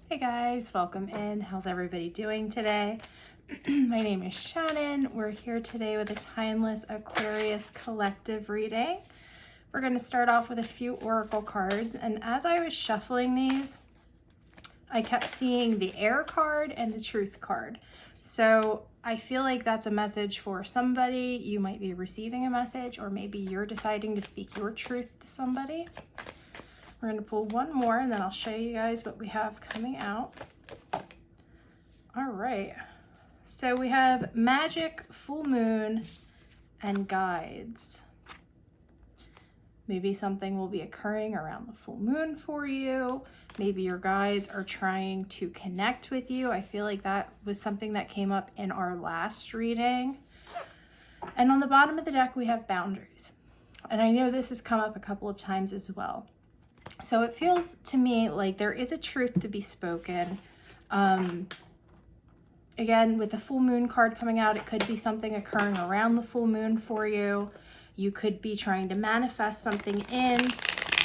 Hey guys, welcome in. How's everybody doing today? My name is Shannon. We're here today with a Timeless Aquarius collective reading. We're going to start off with a few oracle cards, and as I was shuffling these, I kept seeing the air card and the truth card. So I feel like that's a message for somebody. You might be receiving a message, or maybe you're deciding to speak your truth to somebody. We're going to pull one more and then I'll show you guys what we have coming out. All right. So we have magic, full moon, and guides. Maybe something will be occurring around the full moon for you. Maybe your guides are trying to connect with you. I feel like that was something that came up in our last reading. And on the bottom of the deck, we have boundaries. And I know this has come up a couple of times as well. So it feels to me like there is a truth to be spoken. Again, with the full moon card coming out, it could be something occurring around the full moon for you. You could be trying to manifest something in,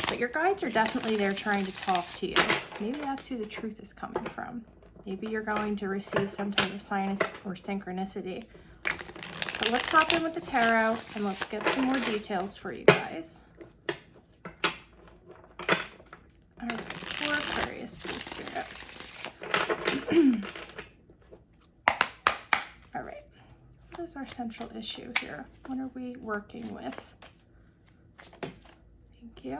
but your guides are definitely there trying to talk to you. Maybe that's who the truth is coming from. Maybe you're going to receive some type of sign or synchronicity. So let's hop in with the tarot and let's get some more details for you guys. All right, for Aquarius, please, Spirit. All right, what is our central issue here? What are we working with? Thank you.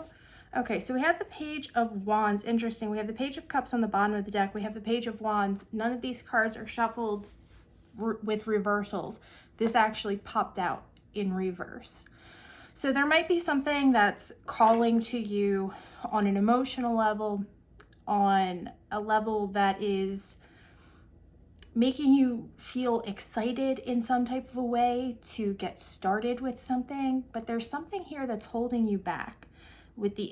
Okay, so we have the Page of Wands. Interesting. We have the Page of Cups on the bottom of the deck. We have the Page of Wands. None of these cards are shuffled with reversals. This actually popped out in reverse. So there might be something that's calling to you on an emotional level, on a level that is making you feel excited in some type of a way to get started with something, but there's something here that's holding you back with the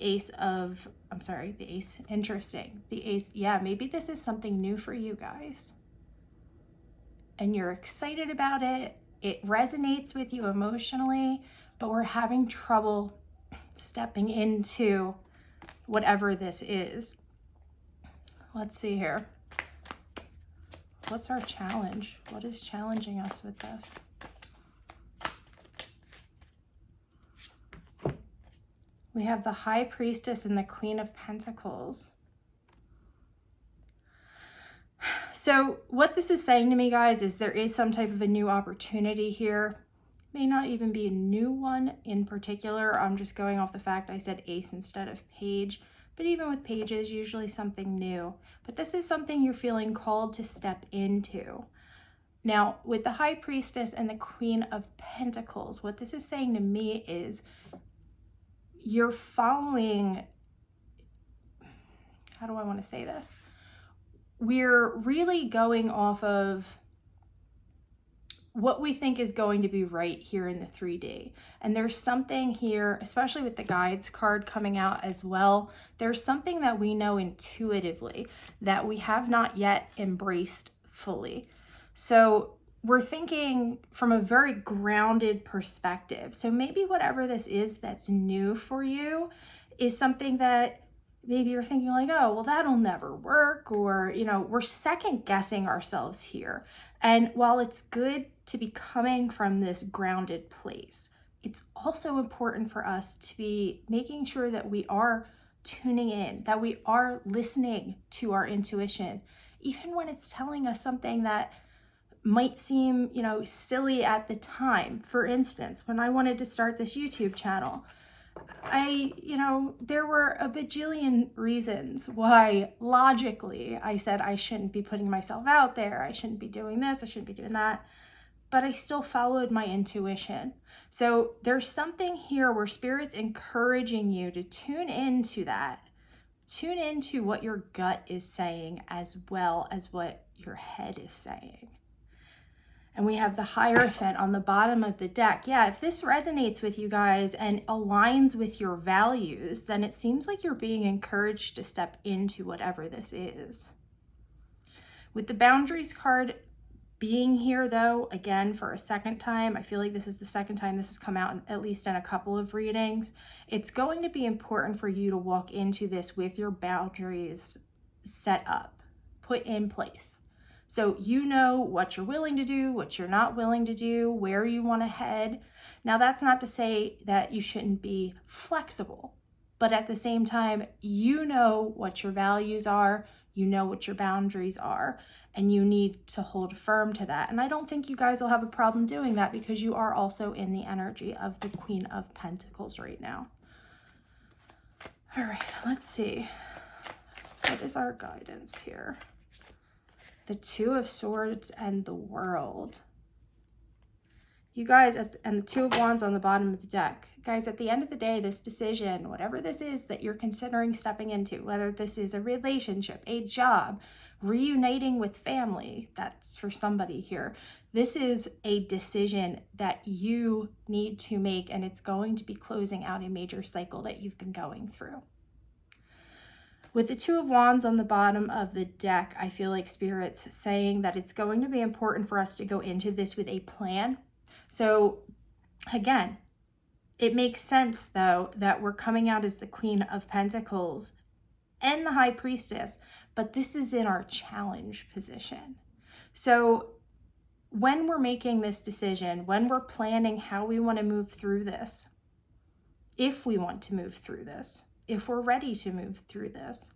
interesting. The Ace, yeah, maybe this is something new for you guys. And you're excited about it. It resonates with you emotionally, but we're having trouble stepping into whatever this is. Let's see here. What's our challenge? What is challenging us with this? We have the High Priestess and the Queen of Pentacles. So what this is saying to me, guys, is there is some type of a new opportunity here. May not even be a new one in particular. I'm just going off the fact I said ace instead of page. But even with pages, usually something new. But this is something you're feeling called to step into. Now, with the High Priestess and the Queen of Pentacles, what this is saying to me is you're following, how do I want to say this? We're really going off of what we think is going to be right here in the 3D. And there's something here, especially with the guides card coming out as well, there's something that we know intuitively that we have not yet embraced fully. So we're thinking from a very grounded perspective. So maybe whatever this is that's new for you is something that maybe you're thinking like, oh, well, that'll never work, or, you know, we're second guessing ourselves here. And while it's good to be coming from this grounded place, it's also important for us to be making sure that we are tuning in, that we are listening to our intuition, even when it's telling us something that might seem, you know, silly at the time. For instance, when I wanted to start this YouTube channel, there were a bajillion reasons why logically I said I shouldn't be putting myself out there. I shouldn't be doing this. I shouldn't be doing that. But I still followed my intuition. So there's something here where Spirit's encouraging you to tune into that. Tune into what your gut is saying as well as what your head is saying. And we have the Hierophant on the bottom of the deck. Yeah, if this resonates with you guys and aligns with your values, then it seems like you're being encouraged to step into whatever this is. With the Boundaries card being here, though, again, for a second time, I feel like this is the second time this has come out, at least in a couple of readings. It's going to be important for you to walk into this with your boundaries set up. put in place. So you know what you're willing to do, what you're not willing to do, where you want to head. Now, that's not to say that you shouldn't be flexible, but at the same time, you know what your values are, you know what your boundaries are, and you need to hold firm to that. And I don't think you guys will have a problem doing that because you are also in the energy of the Queen of Pentacles right now. All right, let's see. What is our guidance here? The Two of Swords and the World. You guys, and the Two of Wands on the bottom of the deck. Guys, at the end of the day, this decision, whatever this is that you're considering stepping into, whether this is a relationship, a job, reuniting with family, that's for somebody here. This is a decision that you need to make, and it's going to be closing out a major cycle that you've been going through. With the Two of Wands on the bottom of the deck, I feel like Spirit's saying that it's going to be important for us to go into this with a plan. So again, it makes sense though that we're coming out as the Queen of Pentacles and the High Priestess, but this is in our challenge position. So when we're making this decision, when we're planning how we want to move through this, if we want to move through this, if we're ready to move through this,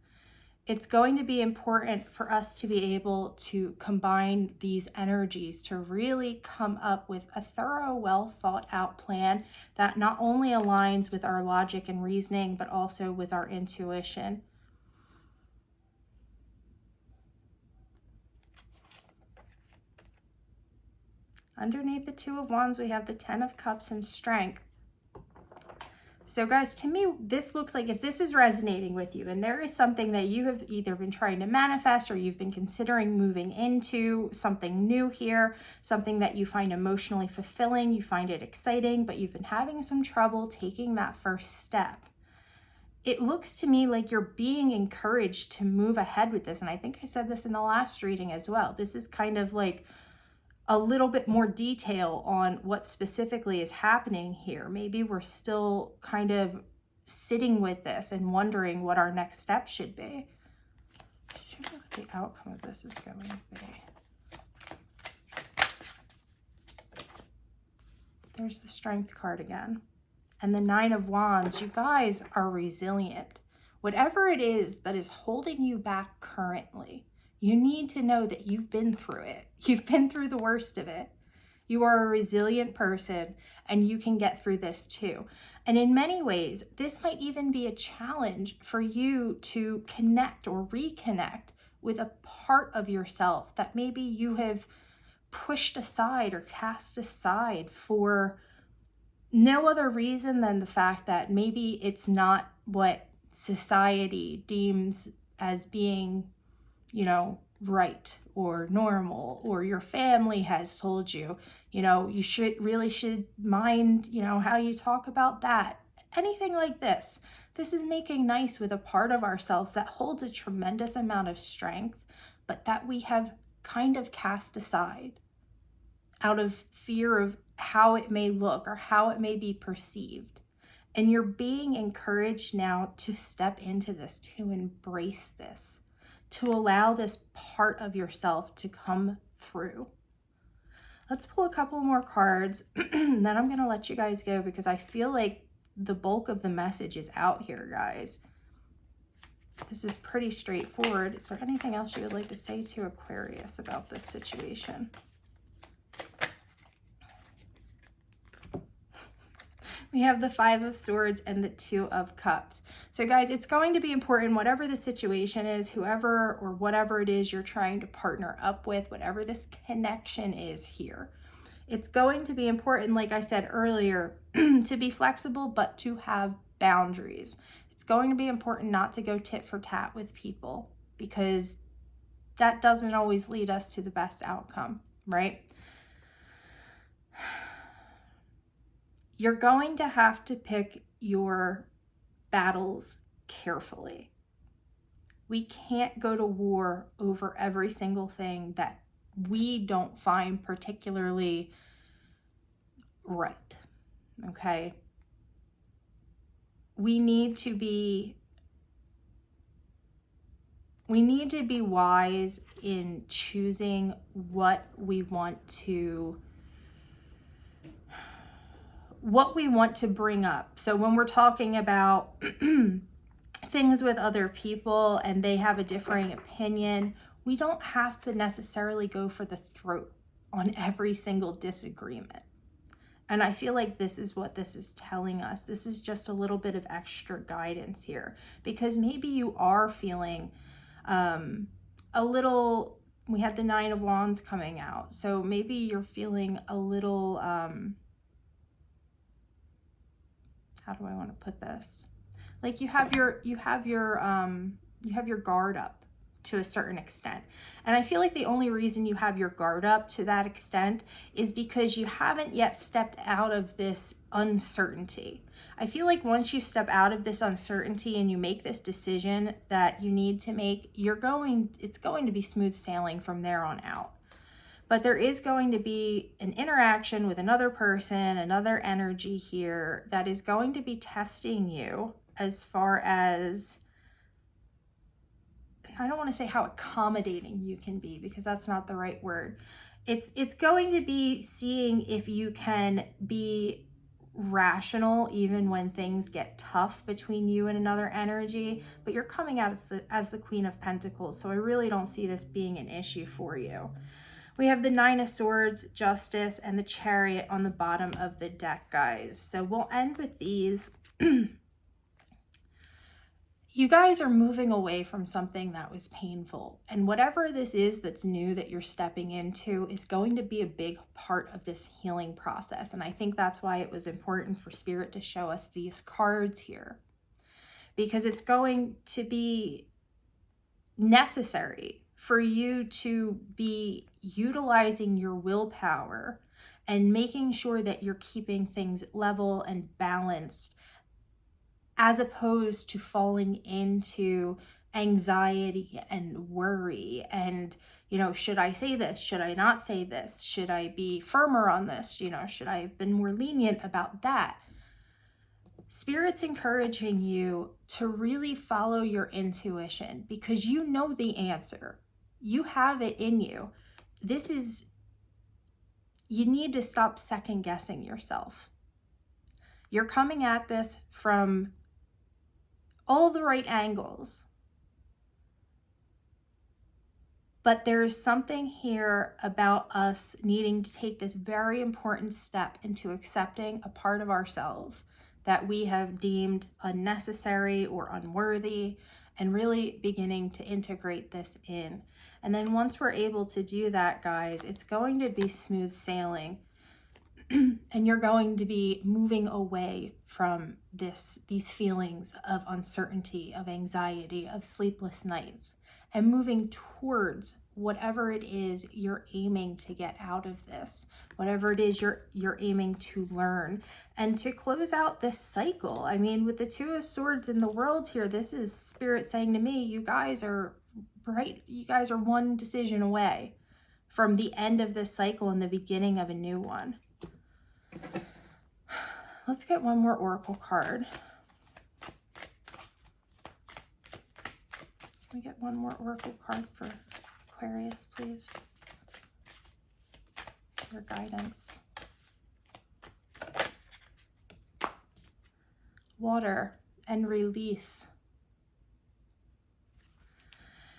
it's going to be important for us to be able to combine these energies to really come up with a thorough, well thought out plan that not only aligns with our logic and reasoning, but also with our intuition. Underneath the Two of Wands, we have the Ten of Cups and Strength. So guys, to me, this looks like if this is resonating with you and there is something that you have either been trying to manifest or you've been considering moving into, something new here, something that you find emotionally fulfilling, you find it exciting, but you've been having some trouble taking that first step. It looks to me like you're being encouraged to move ahead with this. And I think I said this in the last reading as well. This is kind of like a little bit more detail on what specifically is happening here. Maybe we're still kind of sitting with this and wondering what our next step should be. Should know what the outcome of this is going to be. There's the Strength card again. And the Nine of Wands. You guys are resilient. Whatever it is that is holding you back currently, you need to know that you've been through it. You've been through the worst of it. You are a resilient person and you can get through this too. And in many ways, this might even be a challenge for you to connect or reconnect with a part of yourself that maybe you have pushed aside or cast aside for no other reason than the fact that maybe it's not what society deems as being, right or normal, or your family has told you, you should mind, how you talk about that. Anything like this. This is making nice with a part of ourselves that holds a tremendous amount of strength, but that we have kind of cast aside out of fear of how it may look or how it may be perceived. And you're being encouraged now to step into this, to embrace this, to allow this part of yourself to come through. Let's pull a couple more cards, then I'm going to let you guys go because I feel like the bulk of the message is out here, guys. This is pretty straightforward. Is there anything else you would like to say to Aquarius about this situation? We have the Five of Swords and the Two of Cups. So guys, it's going to be important, whatever the situation is, whoever or whatever it is you're trying to partner up with, whatever this connection is here, it's going to be important, like I said earlier, to be flexible, but to have boundaries. It's going to be important not to go tit for tat with people because that doesn't always lead us to the best outcome, right? You're going to have to pick your battles carefully. We can't go to war over every single thing that we don't find particularly right, okay? We need to be we need to be wise in choosing what we want to bring up. So when we're talking about things with other people and they have a differing opinion, we don't have to necessarily go for the throat on every single disagreement. And I feel like this is what this is telling us. This is just a little bit of extra guidance here, because maybe you are feeling a little, we had the 9 of Wands coming out. So maybe you're feeling a little, how do I want to put this? Like you have your guard up to a certain extent. And I feel like the only reason you have your guard up to that extent is because you haven't yet stepped out of this uncertainty. I feel like once you step out of this uncertainty and you make this decision that you need to make, it's going to be smooth sailing from there on out. But there is going to be an interaction with another person, another energy here that is going to be testing you as far as, I don't want to say how accommodating you can be, because that's not the right word. It's going to be seeing if you can be rational even when things get tough between you and another energy, but you're coming out as the Queen of Pentacles, so I really don't see this being an issue for you. We have the 9 of Swords, Justice, and the Chariot on the bottom of the deck, guys. So we'll end with these. You guys are moving away from something that was painful. And whatever this is that's new that you're stepping into is going to be a big part of this healing process. And I think that's why it was important for Spirit to show us these cards here, because it's going to be necessary for you to be utilizing your willpower and making sure that you're keeping things level and balanced, as opposed to falling into anxiety and worry and, should I say this? Should I not say this? Should I be firmer on this? Should I have been more lenient about that? Spirit's encouraging you to really follow your intuition, because you know the answer. You have it in you. You need to stop second guessing yourself. You're coming at this from all the right angles. But there's something here about us needing to take this very important step into accepting a part of ourselves that we have deemed unnecessary or unworthy, and really beginning to integrate this in. And then once we're able to do that, guys, it's going to be smooth sailing. And you're going to be moving away from these feelings of uncertainty, of anxiety, of sleepless nights, and moving towards whatever it is you're aiming to get out of this, whatever it is you're aiming to learn, and to close out this cycle. I mean, with the 2 of Swords in the world here, this is Spirit saying to me, you guys are right. You guys are one decision away from the end of this cycle and the beginning of a new one. Let's get one more oracle card. Can we get one more oracle card for Aquarius, please? Your guidance. Water and release.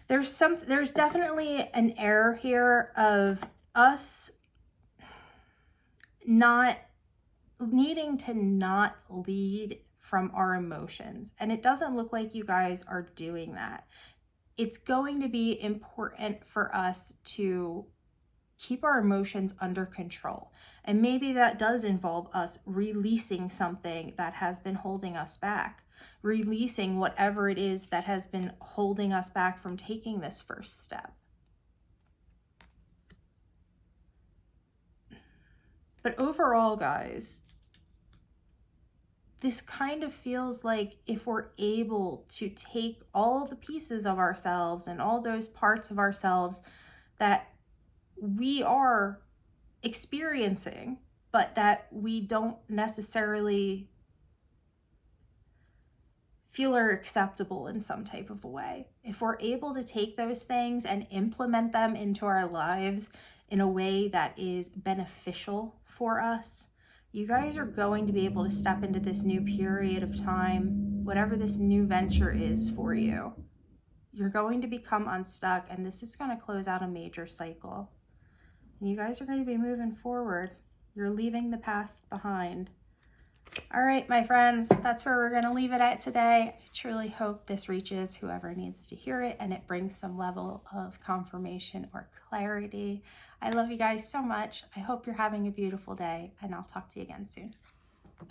There's definitely an error here of us not needing to not lead from our emotions. And it doesn't look like you guys are doing that. It's going to be important for us to keep our emotions under control. And maybe that does involve us releasing something that has been holding us back, releasing whatever it is that has been holding us back from taking this first step. But overall, guys, this kind of feels like if we're able to take all the pieces of ourselves and all those parts of ourselves that we are experiencing, but that we don't necessarily feel are acceptable in some type of a way. If we're able to take those things and implement them into our lives in a way that is beneficial for us, you guys are going to be able to step into this new period of time, whatever this new venture is for you. You're going to become unstuck, and this is going to close out a major cycle. And you guys are going to be moving forward. You're leaving the past behind. All right, my friends, that's where we're going to leave it at today. I truly hope this reaches whoever needs to hear it and it brings some level of confirmation or clarity. I love you guys so much. I hope you're having a beautiful day, and I'll talk to you again soon.